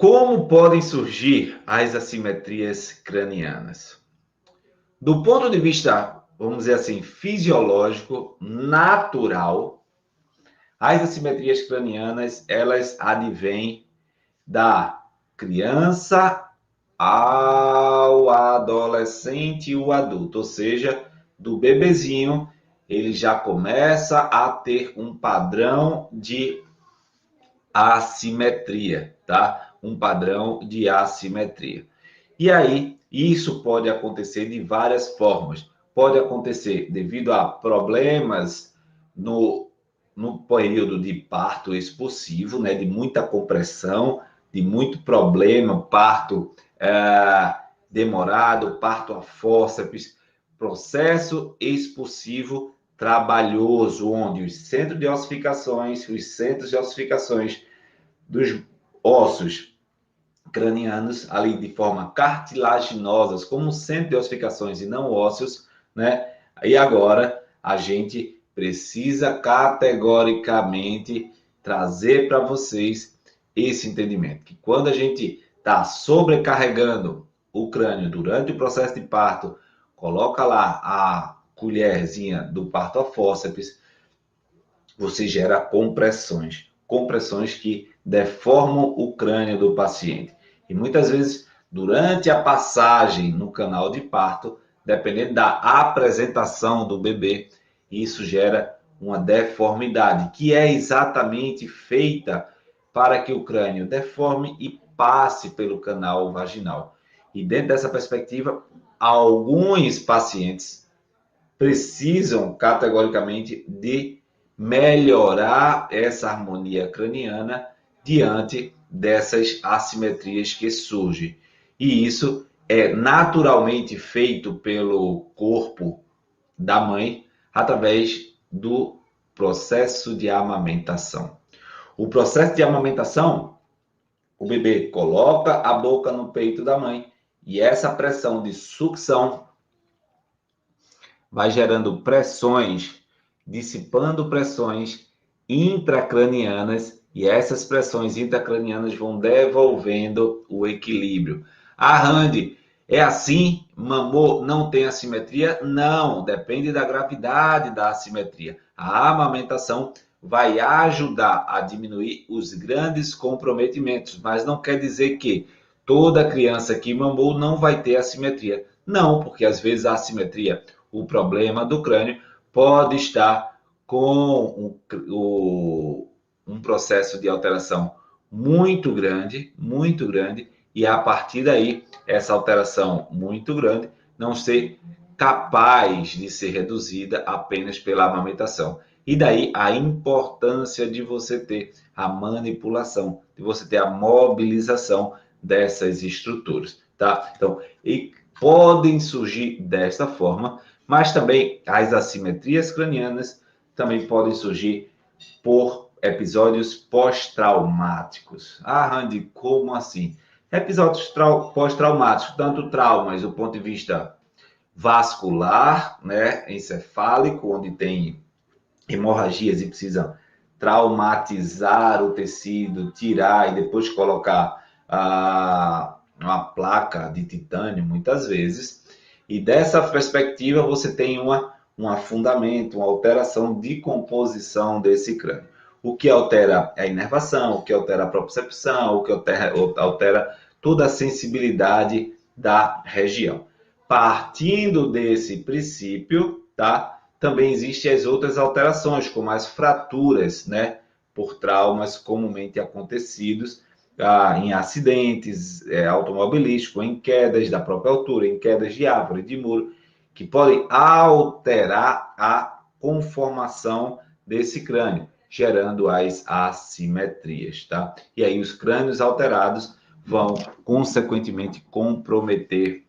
Como podem surgir as assimetrias cranianas? Do ponto de vista, vamos dizer assim, fisiológico, natural, as assimetrias cranianas, elas advêm da criança ao adolescente e o adulto, ou seja, do bebezinho, ele já começa a ter um padrão de assimetria, tá? Um padrão de assimetria. E aí, isso pode acontecer de várias formas. Pode acontecer devido a problemas no período de parto expulsivo, né? De muita compressão, de muito problema, parto demorado, parto a fórceps, processo expulsivo trabalhoso, onde os centros de ossificações dos ossos cranianos, ali de forma cartilaginosas, como centro de ossificações e não ósseos, né? E agora a gente precisa categoricamente trazer para vocês esse entendimento, que quando a gente está sobrecarregando o crânio durante o processo de parto, coloca lá a colherzinha do parto a fórceps, você gera compressões que deformam o crânio do paciente. E muitas vezes, durante a passagem no canal de parto, dependendo da apresentação do bebê, isso gera uma deformidade, que é exatamente feita para que o crânio deforme e passe pelo canal vaginal. E dentro dessa perspectiva, alguns pacientes precisam categoricamente de melhorar essa harmonia craniana diante dessas assimetrias que surgem. E isso é naturalmente feito pelo corpo da mãe através do processo de amamentação. O processo de amamentação, o bebê coloca a boca no peito da mãe e essa pressão de sucção vai gerando pressões, dissipando pressões intracranianas e essas pressões intracranianas vão devolvendo o equilíbrio. Ah, Randy, é assim? Mamou não tem assimetria? Não, depende da gravidade da assimetria. A amamentação vai ajudar a diminuir os grandes comprometimentos, mas não quer dizer que toda criança que mamou não vai ter assimetria. Não, porque às vezes a assimetria, o problema do crânio, pode estar com um processo de alteração muito grande, e a partir daí, essa alteração muito grande não ser capaz de ser reduzida apenas pela amamentação. E daí a importância de você ter a manipulação, de você ter a mobilização dessas estruturas, tá? Então, e podem surgir desta forma, mas também as assimetrias cranianas também podem surgir por episódios pós-traumáticos. Ah, Randy, como assim? Episódios pós-traumáticos, tanto traumas do ponto de vista vascular, né, encefálico, onde tem hemorragias e precisa traumatizar o tecido, tirar e depois colocar uma placa de titânio, muitas vezes. E dessa perspectiva, você tem um afundamento, uma alteração de composição desse crânio. O que altera a inervação, o que altera a propriocepção, o que altera toda a sensibilidade da região. Partindo desse princípio, tá? Também existem as outras alterações, como as fraturas, né? Por traumas comumente acontecidos em acidentes automobilísticos, em quedas da própria altura, em quedas de árvore, de muro, que podem alterar a conformação desse crânio, gerando as assimetrias, tá? E aí os crânios alterados vão, consequentemente, comprometer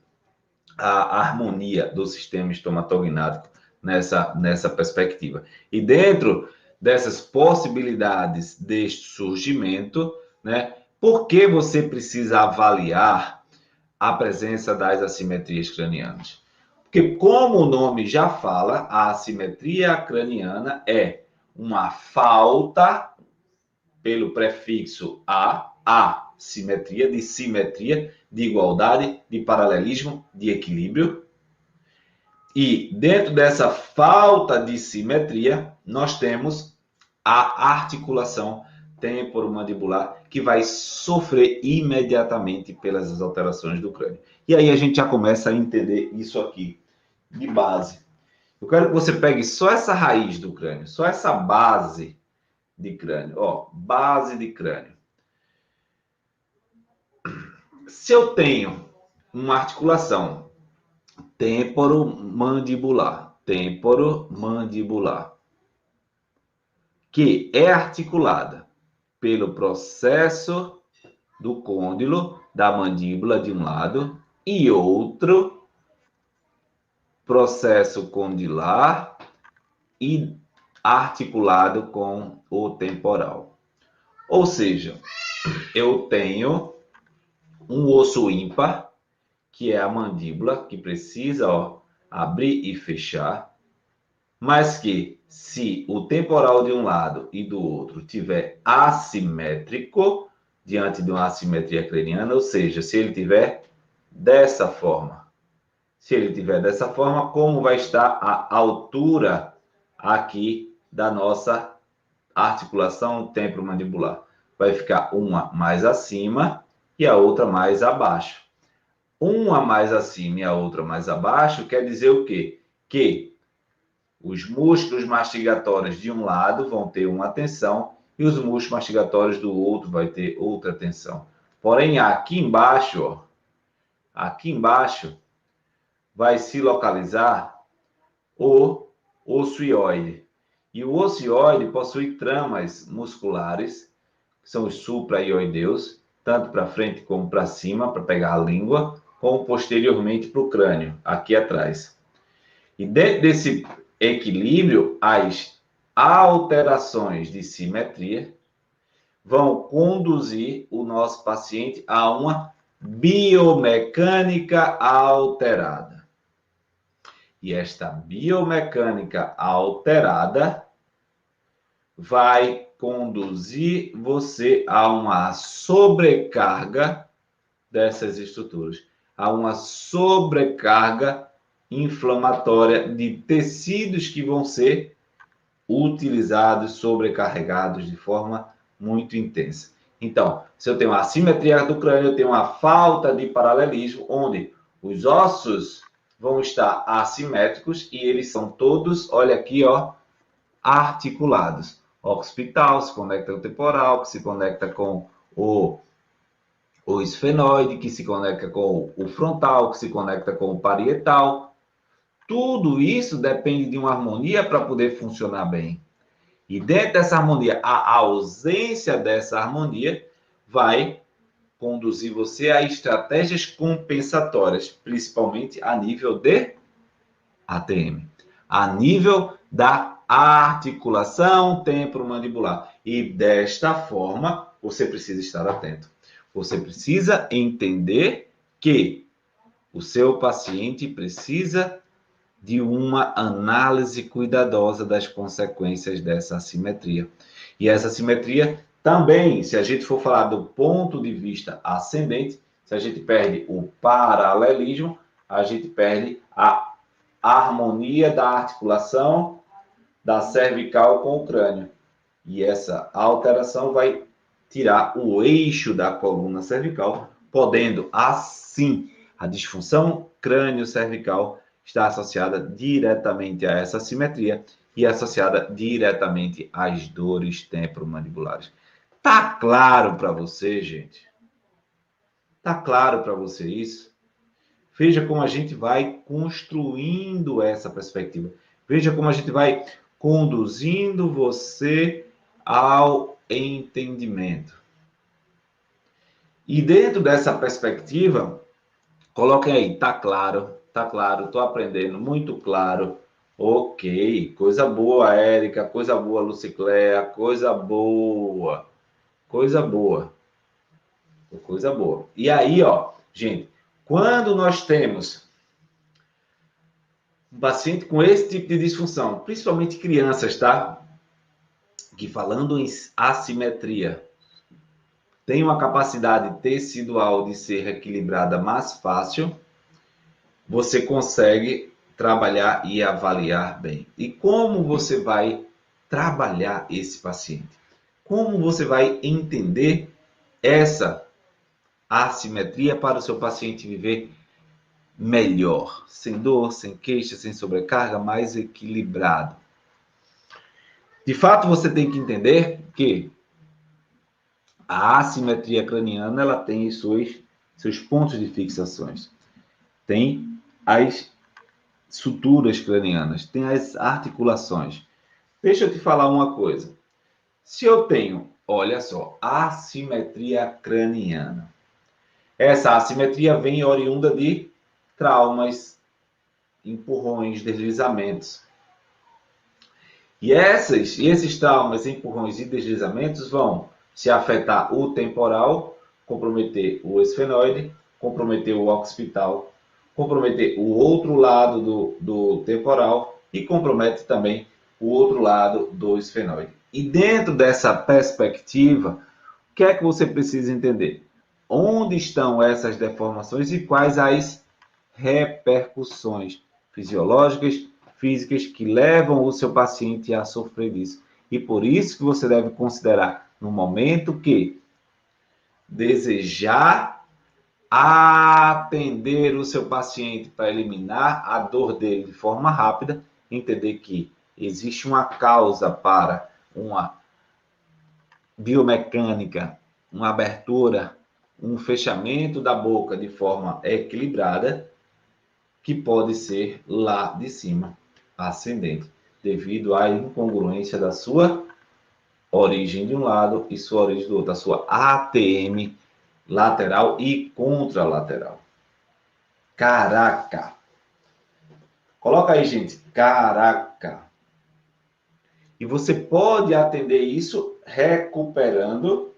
a harmonia do sistema estomatognático nessa perspectiva. E dentro dessas possibilidades deste surgimento, né, por que você precisa avaliar a presença das assimetrias cranianas? Porque, como o nome já fala, a assimetria craniana é uma falta, pelo prefixo a assimetria, de simetria, de igualdade, de paralelismo, de equilíbrio. E dentro dessa falta de simetria, nós temos a articulação temporomandibular, que vai sofrer imediatamente pelas alterações do crânio. E aí a gente já começa a entender isso aqui, de base. Eu quero que você pegue só essa raiz do crânio, só essa base de crânio. Ó, base de crânio. Se eu tenho uma articulação temporomandibular, que é articulada pelo processo do côndilo da mandíbula de um lado e outro processo condilar e articulado com o temporal. Ou seja, eu tenho um osso ímpar, que é a mandíbula, que precisa abrir e fechar, mas que, se o temporal de um lado e do outro tiver assimétrico, diante de uma assimetria craniana, ou seja, se ele tiver dessa forma. Se ele tiver dessa forma, como vai estar a altura aqui da nossa articulação temporomandibular? Vai ficar uma mais acima e a outra mais abaixo. Uma mais acima e a outra mais abaixo quer dizer o quê? Que os músculos mastigatórios de um lado vão ter uma tensão e os músculos mastigatórios do outro vai ter outra tensão. Porém, aqui embaixo, vai se localizar o osso hioide. E o osso hioide possui tramas musculares, que são os supra-hioideus, tanto para frente como para cima, para pegar a língua, como posteriormente para o crânio, aqui atrás. E dentro desse equilíbrio, as alterações de simetria vão conduzir o nosso paciente a uma biomecânica alterada. E esta biomecânica alterada vai conduzir você a uma sobrecarga dessas estruturas, a uma sobrecarga inflamatória de tecidos que vão ser utilizados, sobrecarregados de forma muito intensa. Então, se eu tenho uma assimetria do crânio, eu tenho uma falta de paralelismo, onde os ossos vão estar assimétricos e eles são todos, olha aqui, articulados. O occipital se conecta com o temporal, que se conecta com o esfenoide, que se conecta com o frontal, que se conecta com o parietal. Tudo isso depende de uma harmonia para poder funcionar bem. E dentro dessa harmonia, a ausência dessa harmonia vai conduzir você a estratégias compensatórias, principalmente a nível de ATM, a nível da articulação temporomandibular. E desta forma, você precisa estar atento. Você precisa entender que o seu paciente precisa de uma análise cuidadosa das consequências dessa assimetria. E essa assimetria também, se a gente for falar do ponto de vista ascendente, se a gente perde o paralelismo, a gente perde a harmonia da articulação da cervical com o crânio. E essa alteração vai tirar o eixo da coluna cervical, podendo, assim, a disfunção crânio-cervical está associada diretamente a essa assimetria e associada diretamente às dores temporomandibulares. Tá claro para você, gente? Tá claro para você isso? Veja como a gente vai construindo essa perspectiva. Veja como a gente vai conduzindo você ao entendimento. E dentro dessa perspectiva, coloquem aí, tá claro, tô aprendendo, muito claro. Ok, coisa boa, Érica, coisa boa, Lucicléa, coisa boa. E aí, gente, quando nós temos um paciente com esse tipo de disfunção, principalmente crianças, tá? Que falando em assimetria, tem uma capacidade tecidual de ser reequilibrada mais fácil, você consegue trabalhar e avaliar bem. E como você vai trabalhar esse paciente? Como você vai entender essa assimetria para o seu paciente viver melhor, sem dor, sem queixa, sem sobrecarga, mais equilibrado? De fato, você tem que entender que a assimetria craniana ela tem seus pontos de fixações. Tem as suturas cranianas, tem as articulações. Deixa eu te falar uma coisa. Se eu tenho, olha só, assimetria craniana. Essa assimetria vem oriunda de traumas, empurrões, deslizamentos. E esses traumas, empurrões e deslizamentos vão se afetar o temporal, comprometer o esfenoide, comprometer o occipital, comprometer o outro lado do temporal e compromete também o outro lado do esfenoide. E dentro dessa perspectiva, o que é que você precisa entender? Onde estão essas deformações e quais as repercussões fisiológicas, físicas que levam o seu paciente a sofrer disso. E por isso que você deve considerar no momento que desejar atender o seu paciente para eliminar a dor dele de forma rápida, entender que existe uma causa para uma biomecânica, uma abertura, um fechamento da boca de forma equilibrada, que pode ser lá de cima, ascendente, devido à incongruência da sua origem de um lado e sua origem do outro, a sua ATM lateral e contralateral. Caraca! Coloca aí, gente, caraca! E você pode atender isso recuperando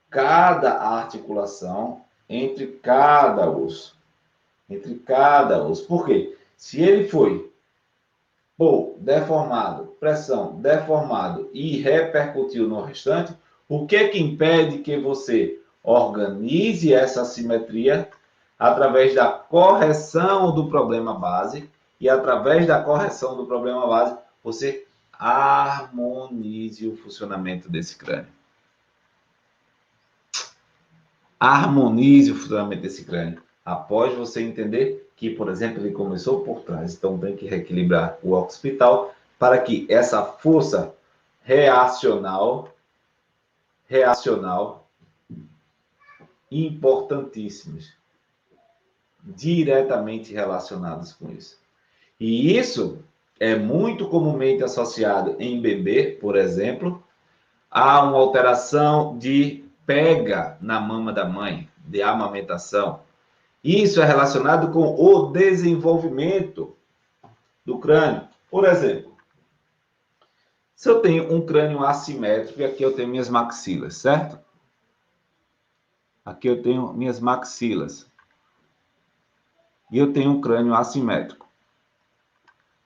cada articulação entre cada osso. Entre cada osso. Por quê? Se ele foi deformado, pressão, deformado e repercutiu no restante, o que é que impede que você organize essa assimetria através da correção do problema base e através da correção do problema base você harmonize o funcionamento desse crânio. Harmonize o funcionamento desse crânio. Após você entender que, por exemplo, ele começou por trás, então tem que reequilibrar o occipital para que essa força reacional importantíssimas, diretamente relacionadas com isso. E isso é muito comumente associado em bebê, por exemplo, a uma alteração de pega na mama da mãe, de amamentação. Isso é relacionado com o desenvolvimento do crânio. Por exemplo, se eu tenho um crânio assimétrico, e aqui eu tenho minhas maxilas, certo? Aqui eu tenho minhas maxilas. E eu tenho um crânio assimétrico.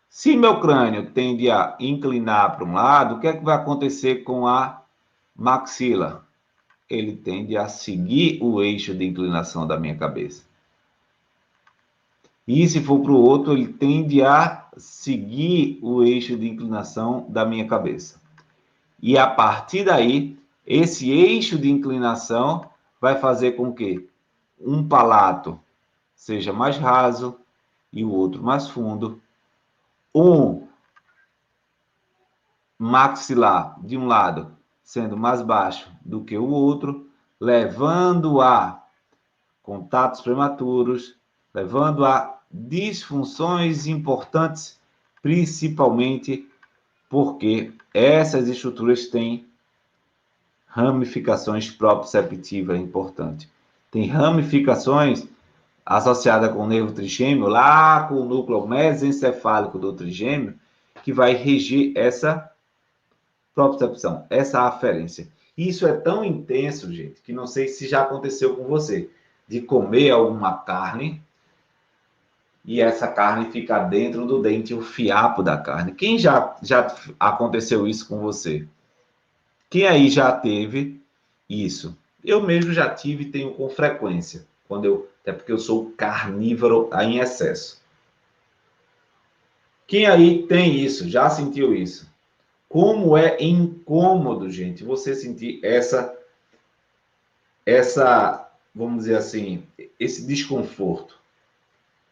Se meu crânio tende a inclinar para um lado, o que é que vai acontecer com a maxila? Ele tende a seguir o eixo de inclinação da minha cabeça. E se for para o outro, ele tende a seguir o eixo de inclinação da minha cabeça. E a partir daí, esse eixo de inclinação vai fazer com que um palato seja mais raso e o outro mais fundo. Um maxilar de um lado sendo mais baixo do que o outro, levando a contatos prematuros, levando a disfunções importantes, principalmente porque essas estruturas têm ramificações proprioceptivas importantes. Tem ramificações associadas com o nervo trigêmeo, lá com o núcleo mesencefálico do trigêmeo, que vai reger essa propriocepção, essa aferência. Isso é tão intenso, gente, que não sei se já aconteceu com você, de comer alguma carne e essa carne ficar dentro do dente, o fiapo da carne. Quem já aconteceu isso com você? Quem aí já teve Isso. Eu mesmo já tive e tenho com frequência, até porque eu sou carnívoro em excesso. Quem aí tem isso, já sentiu isso? Como é incômodo, gente, você sentir vamos dizer assim, esse desconforto.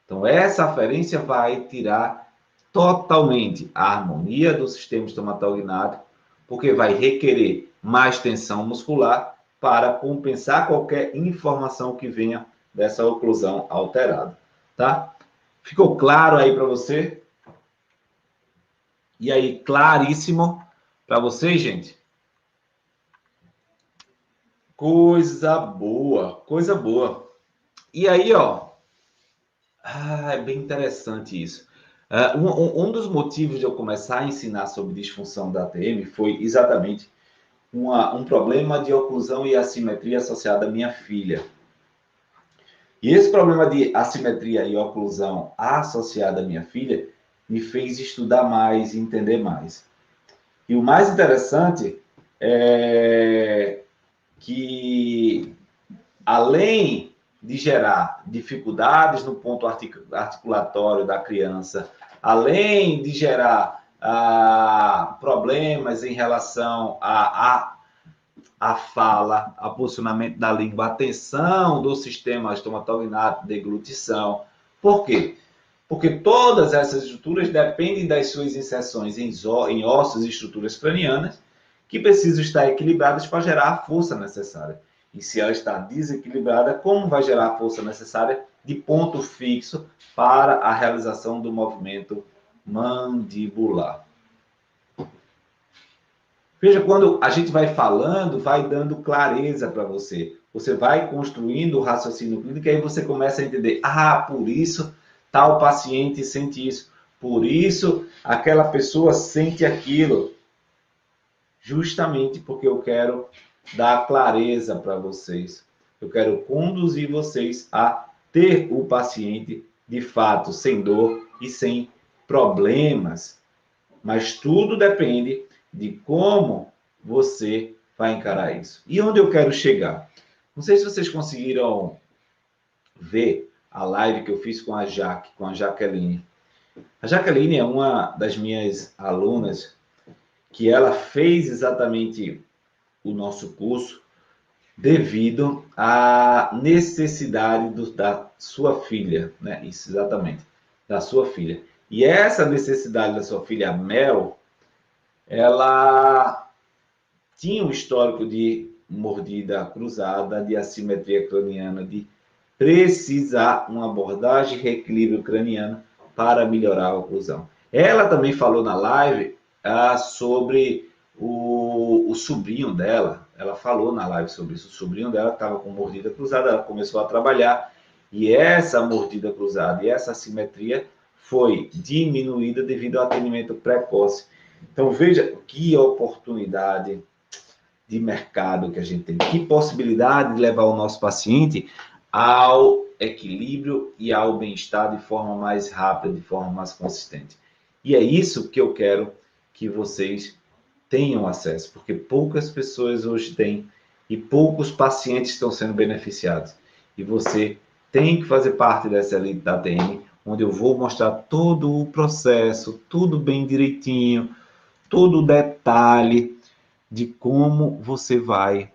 Então, essa aferência vai tirar totalmente a harmonia do sistema estomatognático, porque vai requerer mais tensão muscular para compensar qualquer informação que venha dessa oclusão alterada, tá? Ficou claro aí para você? E aí, claríssimo para vocês, gente? Coisa boa, coisa boa. E aí, ó, é bem interessante isso. Um dos motivos de eu começar a ensinar sobre disfunção da ATM foi exatamente um problema de oclusão e assimetria associado à minha filha. E esse problema de assimetria e oclusão associado à minha filha me fez estudar mais e entender mais. E o mais interessante é que, além de gerar dificuldades no ponto articulatório da criança, além de gerar problemas em relação a fala, a posicionamento da língua, a tensão do sistema estomatognático, deglutição. Por quê? Porque todas essas estruturas dependem das suas inserções em ossos e estruturas cranianas, que precisam estar equilibradas para gerar a força necessária. E se ela está desequilibrada, como vai gerar a força necessária de ponto fixo para a realização do movimento mandibular? Veja, quando a gente vai falando, vai dando clareza para você. Você vai construindo o raciocínio clínico e aí você começa a entender, por isso tal paciente sente isso. Por isso aquela pessoa sente aquilo. Justamente porque eu quero dar clareza para vocês. Eu quero conduzir vocês a ter o paciente, de fato, sem dor e sem problemas. Mas tudo depende de como você vai encarar isso. E onde eu quero chegar? Não sei se vocês conseguiram ver a live que eu fiz com a Jaqueline. A Jaqueline é uma das minhas alunas que ela fez exatamente o nosso curso devido à necessidade da sua filha, né? Isso, exatamente, da sua filha. E essa necessidade da sua filha, Mel, ela tinha um histórico de mordida cruzada, de assimetria craniana, de precisar uma abordagem de reequilíbrio craniano para melhorar a oclusão. Ela também falou na live sobre o sobrinho dela. Ela falou na live sobre isso. O sobrinho dela estava com mordida cruzada, ela começou a trabalhar e essa mordida cruzada e essa assimetria foi diminuída devido ao atendimento precoce. Então veja que oportunidade de mercado que a gente tem, que possibilidade de levar o nosso paciente ao equilíbrio e ao bem-estar de forma mais rápida, de forma mais consistente. E é isso que eu quero que vocês tenham acesso, porque poucas pessoas hoje têm e poucos pacientes estão sendo beneficiados. E você tem que fazer parte dessa elite da ATM, onde eu vou mostrar todo o processo, tudo bem direitinho, todo o detalhe de como você vai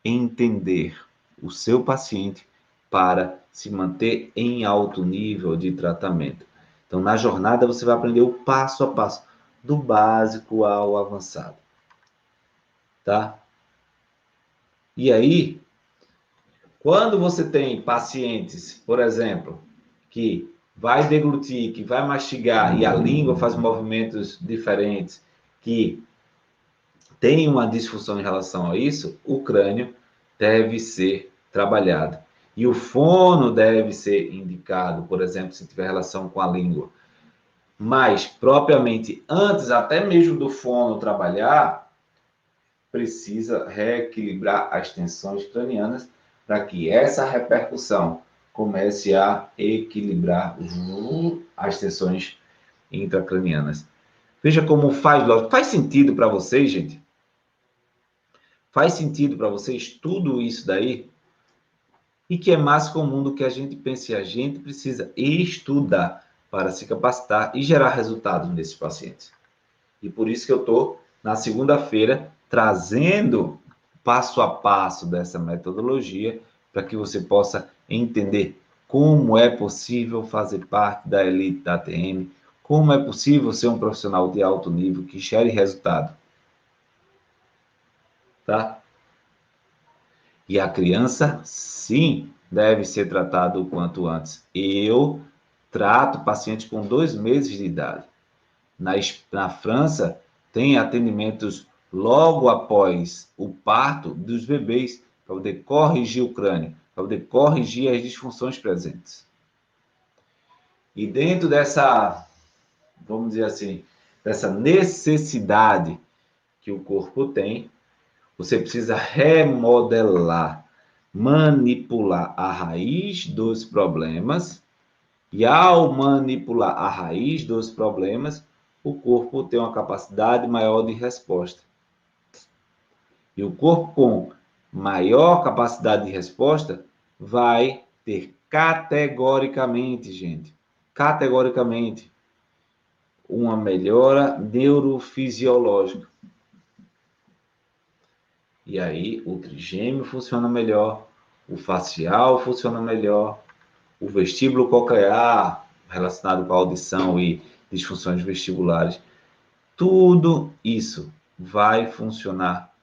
entender o seu paciente para se manter em alto nível de tratamento. Então, na jornada, você vai aprender o passo a passo, do básico ao avançado. Tá? E aí, quando você tem pacientes, por exemplo, que vai deglutir, que vai mastigar e a língua faz movimentos diferentes, que tem uma disfunção em relação a isso, o crânio deve ser trabalhado. E o fono deve ser indicado, por exemplo, se tiver relação com a língua. Mas, propriamente, antes até mesmo do fono trabalhar, precisa reequilibrar as tensões cranianas para que essa repercussão comece a equilibrar as tensões intracranianas. Veja como faz sentido para vocês, gente? Faz sentido para vocês tudo isso daí? E que é mais comum do que a gente pensa. E a gente precisa estudar para se capacitar e gerar resultados nesses pacientes. E por isso que eu estou, na segunda-feira, trazendo passo a passo dessa metodologia para que você possa entender como é possível fazer parte da elite da ATM, como é possível ser um profissional de alto nível que gere resultado. Tá? E a criança, sim, deve ser tratada o quanto antes. Eu trato pacientes com 2 meses de idade. Na França, tem atendimentos logo após o parto dos bebês, para poder corrigir o crânio, para poder corrigir as disfunções presentes. E dentro dessa, vamos dizer assim, dessa necessidade que o corpo tem, você precisa remodelar, manipular a raiz dos problemas, e ao manipular a raiz dos problemas, o corpo tem uma capacidade maior de resposta. E o corpo com maior capacidade de resposta vai ter categoricamente, gente, categoricamente, uma melhora neurofisiológica. E aí o trigêmeo funciona melhor, o facial funciona melhor, o vestíbulo coclear, relacionado com a audição e disfunções vestibulares, tudo isso vai funcionar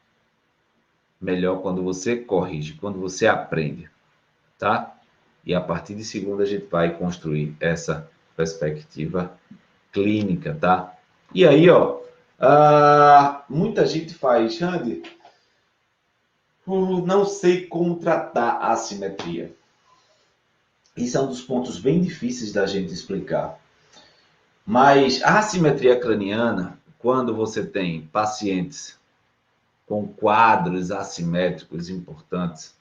melhor quando você corrige, quando você aprende, tá? E a partir de segunda a gente vai construir essa perspectiva clínica, tá? E aí, ó, muita gente faz, Andy, não sei como tratar a assimetria. Isso é um dos pontos bem difíceis da gente explicar. Mas a assimetria craniana, quando você tem pacientes com quadros assimétricos importantes,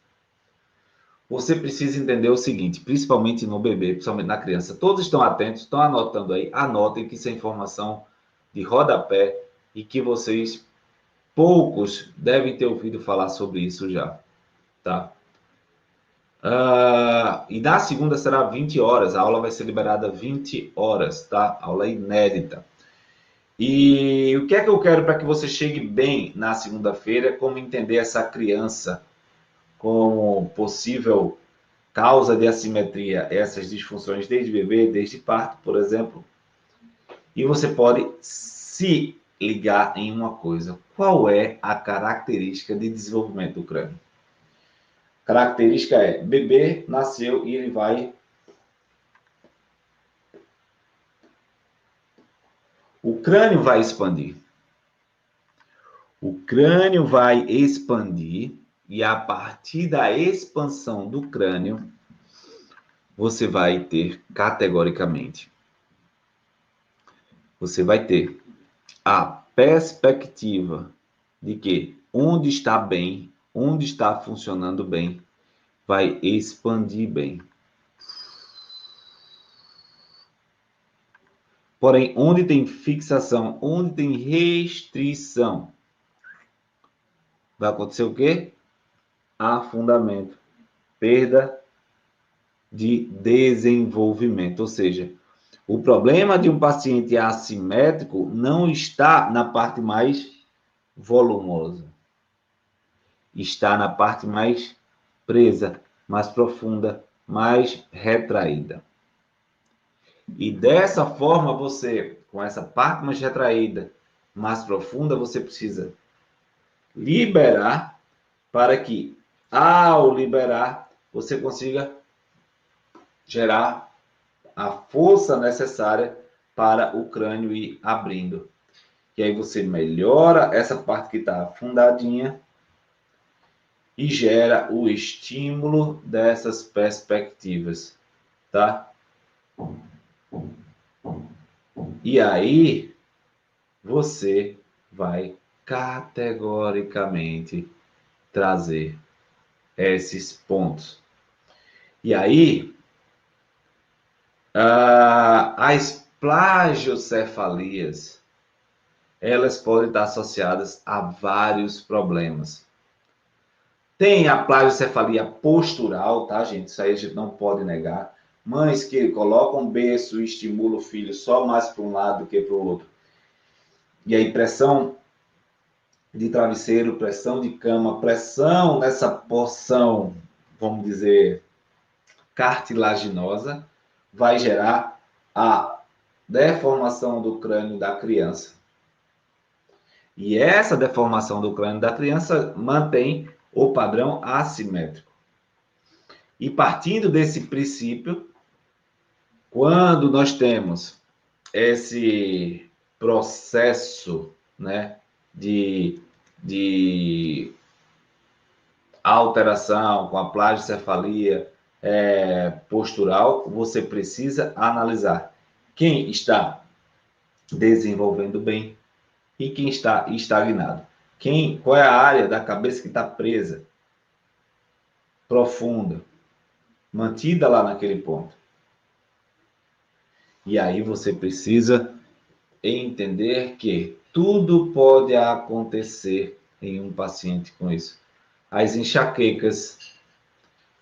você precisa entender o seguinte, principalmente no bebê, principalmente na criança. Todos estão atentos, estão anotando aí, anotem que isso é informação de rodapé e que vocês, poucos, devem ter ouvido falar sobre isso já, tá? E na segunda será 20 horas, a aula vai ser liberada 20 horas, tá? Aula inédita. E o que é que eu quero para que você chegue bem na segunda-feira, como entender essa criança como possível causa de assimetria, essas disfunções desde bebê, desde parto, por exemplo. E você pode se ligar em uma coisa. Qual é a característica de desenvolvimento do crânio? A característica é, bebê nasceu e ele vai... O crânio vai expandir. O crânio vai expandir e a partir da expansão do crânio, você vai ter categoricamente, você vai ter a perspectiva de que onde está bem, onde está funcionando bem, vai expandir bem. Porém, onde tem fixação, onde tem restrição, vai acontecer o quê? Afundamento, perda de desenvolvimento. Ou seja, o problema de um paciente assimétrico não está na parte mais volumosa. Está na parte mais presa, mais profunda, mais retraída. E dessa forma, você, com essa parte mais retraída, mais profunda, você precisa liberar para que, ao liberar, você consiga gerar a força necessária para o crânio ir abrindo. E aí você melhora essa parte que está afundadinha e gera o estímulo dessas perspectivas, tá? E aí você vai categoricamente trazer esses pontos. E aí as plagiocefalias, elas podem estar associadas a vários problemas. Tem a plagiocefalia postural, tá, gente? Isso aí a gente não pode negar. Mães que colocam berço e estimulam o filho só mais para um lado do que para o outro. E aí, pressão de travesseiro, pressão de cama, pressão nessa porção, vamos dizer, cartilaginosa, vai gerar a deformação do crânio da criança. E essa deformação do crânio da criança mantém o padrão assimétrico. E partindo desse princípio, quando nós temos esse processo, né, de alteração com a plagiocefalia postural, você precisa analisar quem está desenvolvendo bem e quem está estagnado. Qual é a área da cabeça que está presa, profunda, mantida lá naquele ponto. E aí você precisa entender que tudo pode acontecer em um paciente com isso. As enxaquecas,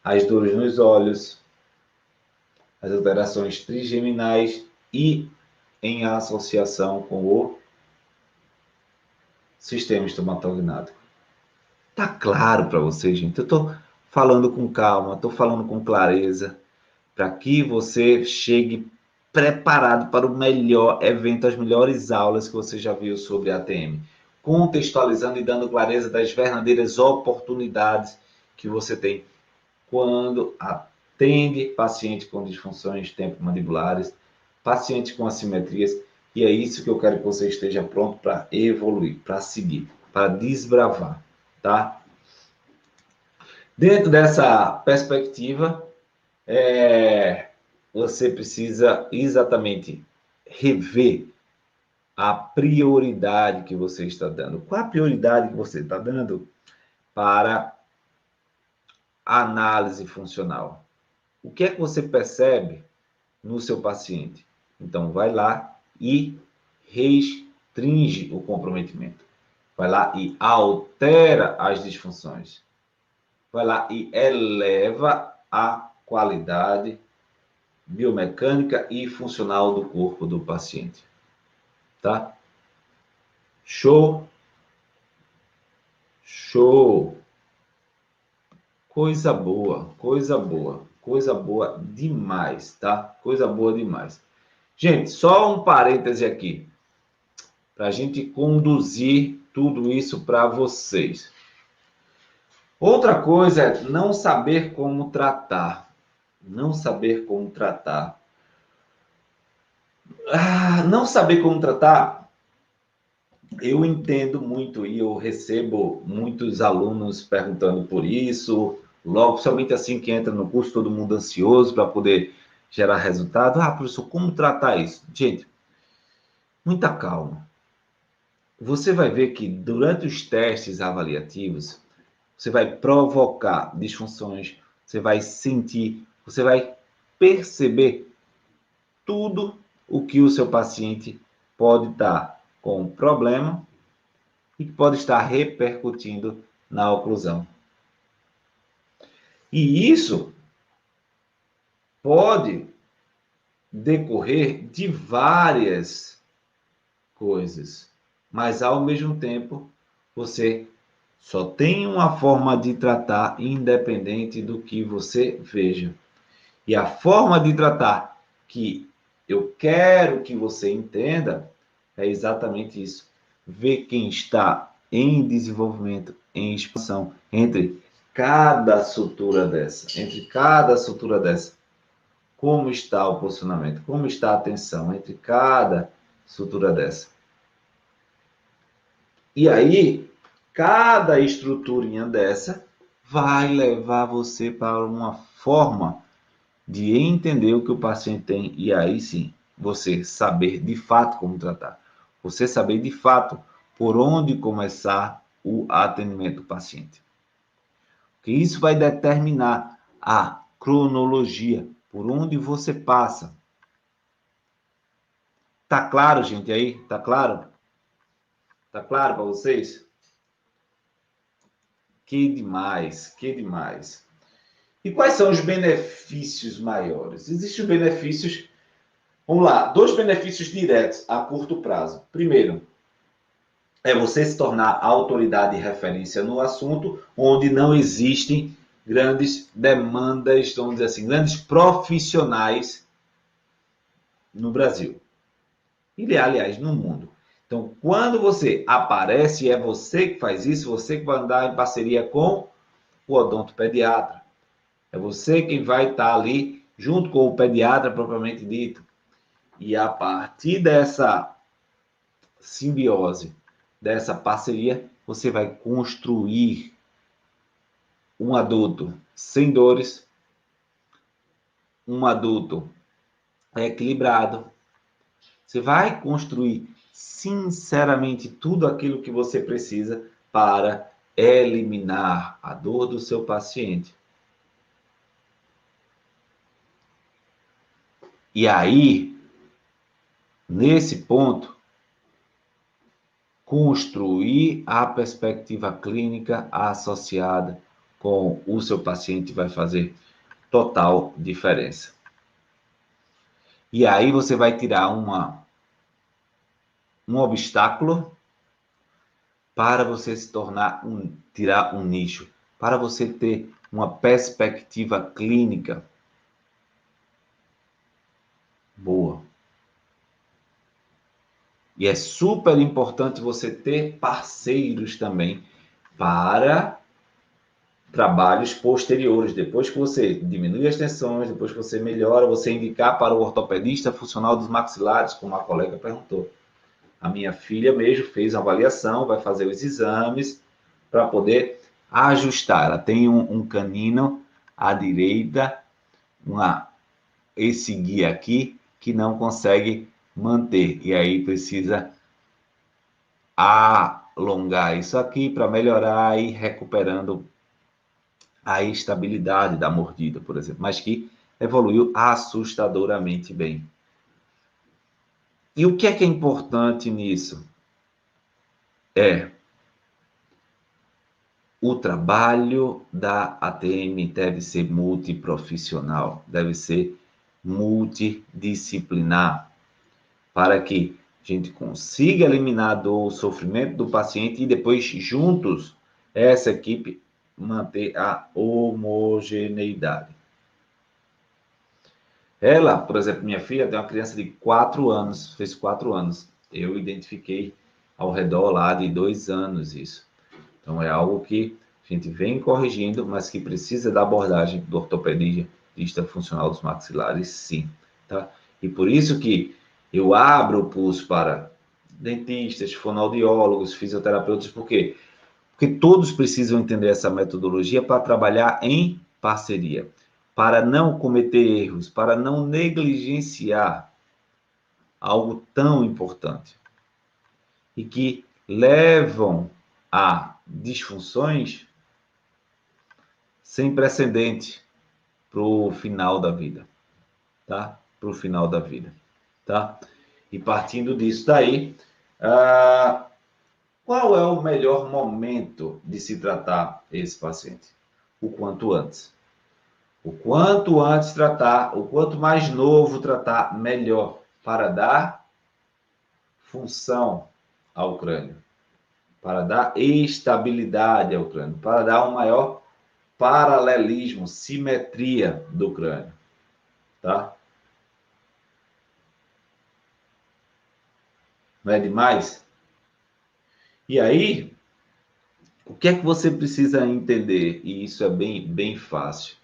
as dores nos olhos, as alterações trigeminais e em associação com o sistema estomatognático. Tá claro para você, gente? Eu estou falando com calma, estou falando com clareza, para que você chegue preparado para o melhor evento, as melhores aulas que você já viu sobre ATM, contextualizando e dando clareza das verdadeiras oportunidades que você tem quando atende paciente com disfunções tempomandibulares, paciente com assimetrias, e é isso que eu quero que você esteja pronto para evoluir, para seguir, para desbravar, tá? Dentro dessa perspectiva, você precisa exatamente rever a prioridade que você está dando. Qual a prioridade que você está dando para a análise funcional? O que é que você percebe no seu paciente? Então, vai lá e restringe o comprometimento. Vai lá e altera as disfunções. Vai lá e eleva a qualidade biomecânica e funcional do corpo do paciente. Tá? Show? Show! Coisa boa, coisa boa, coisa boa demais, tá? Coisa boa demais. Gente, só um parêntese aqui, para a gente conduzir tudo isso para vocês. Outra coisa é não saber como tratar. Não saber como tratar. Não saber como tratar, eu entendo muito e eu recebo muitos alunos perguntando por isso, logo, somente assim que entra no curso, todo mundo ansioso para poder gerar resultado. Professor, como tratar isso? Gente, muita calma. Você vai ver que durante os testes avaliativos, você vai provocar disfunções, você vai sentir, você vai perceber tudo o que o seu paciente pode estar com problema e que pode estar repercutindo na oclusão. E isso pode decorrer de várias coisas, mas ao mesmo tempo você só tem uma forma de tratar independente do que você veja. E a forma de tratar que eu quero que você entenda é exatamente isso. Ver quem está em desenvolvimento, em expansão, entre cada sutura dessa, como está o posicionamento, como está a tensão entre cada sutura dessa. E aí, cada estruturinha dessa vai levar você para uma forma de entender o que o paciente tem e aí sim, você saber de fato como tratar. Você saber de fato por onde começar o atendimento do paciente. Porque isso vai determinar a cronologia, por onde você passa. Tá claro, gente, aí? Tá claro? Tá claro para vocês? Que demais, que demais. E quais são os benefícios maiores? Existem benefícios, vamos lá, 2 benefícios diretos a curto prazo. Primeiro, é você se tornar autoridade e referência no assunto, onde não existem grandes demandas, vamos dizer assim, grandes profissionais no Brasil. E, aliás, no mundo. Então, quando você aparece, é você que faz isso, você que vai andar em parceria com o odontopediatra. É você quem vai estar ali junto com o pediatra propriamente dito. E a partir dessa simbiose, dessa parceria, você vai construir um adulto sem dores, um adulto equilibrado. Você vai construir, sinceramente, tudo aquilo que você precisa para eliminar a dor do seu paciente. E aí, nesse ponto, construir a perspectiva clínica associada com o seu paciente vai fazer total diferença. E aí você vai tirar um obstáculo para você se tornar tirar um nicho, para você ter uma perspectiva clínica boa. E é super importante você ter parceiros também para trabalhos posteriores. Depois que você diminui as tensões, depois que você melhora, você indicar para o ortopedista funcional dos maxilares, como a colega perguntou. A minha filha mesmo fez a avaliação, vai fazer os exames para poder ajustar. Ela tem um canino à direita, esse guia aqui, que não consegue manter. E aí precisa alongar isso aqui para melhorar e ir recuperando a estabilidade da mordida, por exemplo, mas que evoluiu assustadoramente bem. E o que é importante nisso? O trabalho da ATM deve ser multiprofissional, deve ser multidisciplinar, para que a gente consiga eliminar o sofrimento do paciente e depois, juntos, essa equipe manter a homogeneidade. Ela, por exemplo, minha filha tem uma criança de 4 anos, fez 4 anos. Eu identifiquei ao redor lá de 2 anos isso. Então, é algo que a gente vem corrigindo, mas que precisa da abordagem do ortopedista funcional dos maxilares, sim. Tá? E por isso que eu abro o pulso para dentistas, fonoaudiólogos, fisioterapeutas, por quê? Porque todos precisam entender essa metodologia para trabalhar em parceria, para não cometer erros, para não negligenciar algo tão importante e que levam a disfunções sem precedente para o final da vida, tá? Para o final da vida, tá? E partindo disso daí, qual é o melhor momento de se tratar esse paciente? O quanto antes. O quanto antes tratar, o quanto mais novo tratar, melhor, para dar função ao crânio, para dar estabilidade ao crânio, para dar um maior paralelismo, simetria do crânio, tá? Não é demais? E aí, o que é que você precisa entender? E isso é bem fácil.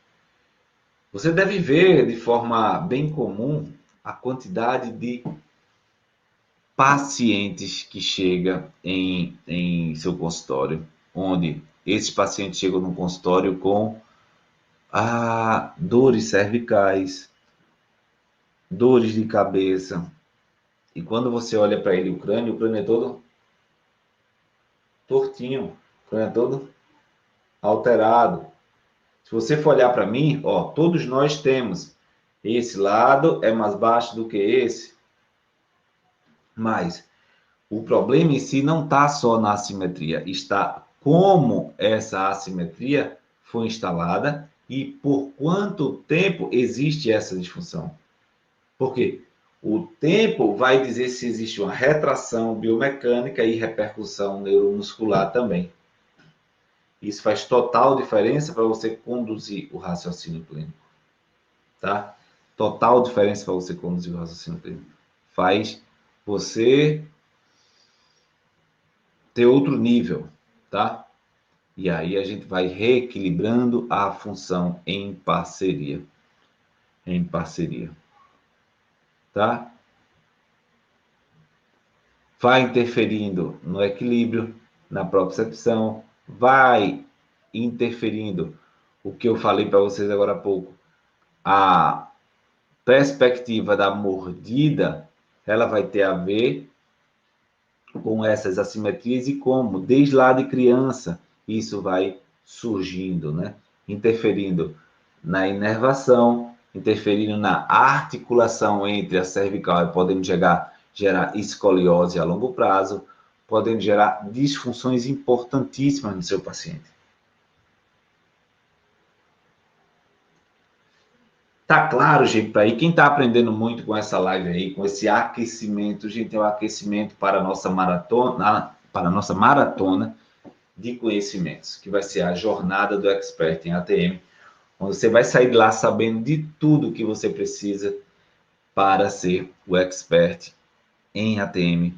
Você deve ver de forma bem comum a quantidade de pacientes que chega em seu consultório, onde esses pacientes chegam no consultório com dores cervicais, dores de cabeça. E quando você olha para ele, o crânio é todo tortinho, o crânio é todo alterado. Se você for olhar para mim, ó, todos nós temos. Esse lado é mais baixo do que esse. Mas o problema em si não está só na assimetria, está como essa assimetria foi instalada e por quanto tempo existe essa disfunção. Por quê? O tempo vai dizer se existe uma retração biomecânica e repercussão neuromuscular também. Isso faz total diferença para você conduzir o raciocínio clínico. Tá? Total diferença para você conduzir o raciocínio clínico. Faz você ter outro nível, tá? E aí a gente vai reequilibrando a função em parceria. Em parceria. Tá? Vai interferindo no equilíbrio, na propriocepção, vai interferindo o que eu falei para vocês agora há pouco. A perspectiva da mordida, ela vai ter a ver com essas assimetrias e como, desde lá de criança, isso vai surgindo, né? Interferindo na inervação, interferindo na articulação entre a cervical e podendo gerar escoliose a longo prazo, podendo gerar disfunções importantíssimas no seu paciente. Tá claro, gente, para aí quem está aprendendo muito com essa live aí, com esse aquecimento, gente, é o aquecimento para a nossa maratona de conhecimentos, que vai ser a jornada do Expert em ATM, onde você vai sair de lá sabendo de tudo que você precisa para ser o Expert em ATM,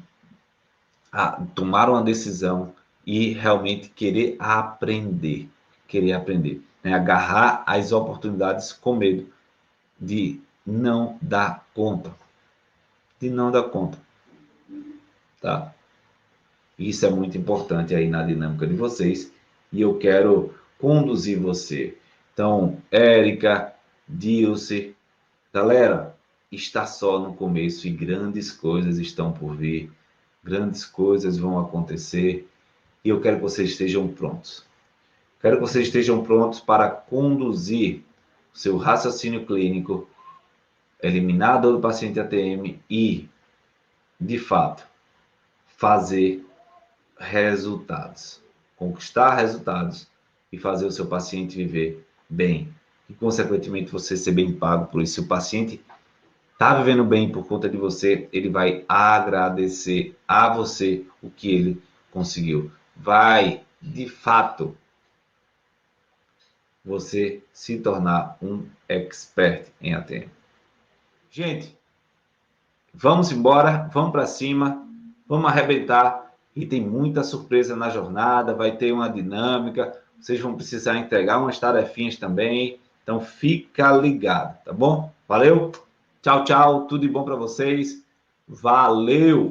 tomar uma decisão e realmente querer aprender, né? Agarrar as oportunidades com medo de não dar conta, tá? Isso é muito importante aí na dinâmica de vocês e eu quero conduzir você. Então, Érica, Dilce, galera, está só no começo e grandes coisas estão por vir, grandes coisas vão acontecer e eu quero que vocês estejam prontos. Quero que vocês estejam prontos para conduzir o seu raciocínio clínico, eliminar a dor do paciente ATM e, de fato, fazer resultados, conquistar resultados e fazer o seu paciente viver bem. E, consequentemente, você ser bem pago por isso. Se o paciente está vivendo bem por conta de você, ele vai agradecer a você o que ele conseguiu. Vai, de fato, você se tornar um expert em ATM. Gente, vamos embora, vamos para cima, vamos arrebentar. E tem muita surpresa na jornada, vai ter uma dinâmica, vocês vão precisar entregar umas tarefinhas também. Então fica ligado, tá bom? Valeu? Tchau, tchau, tudo de bom para vocês. Valeu!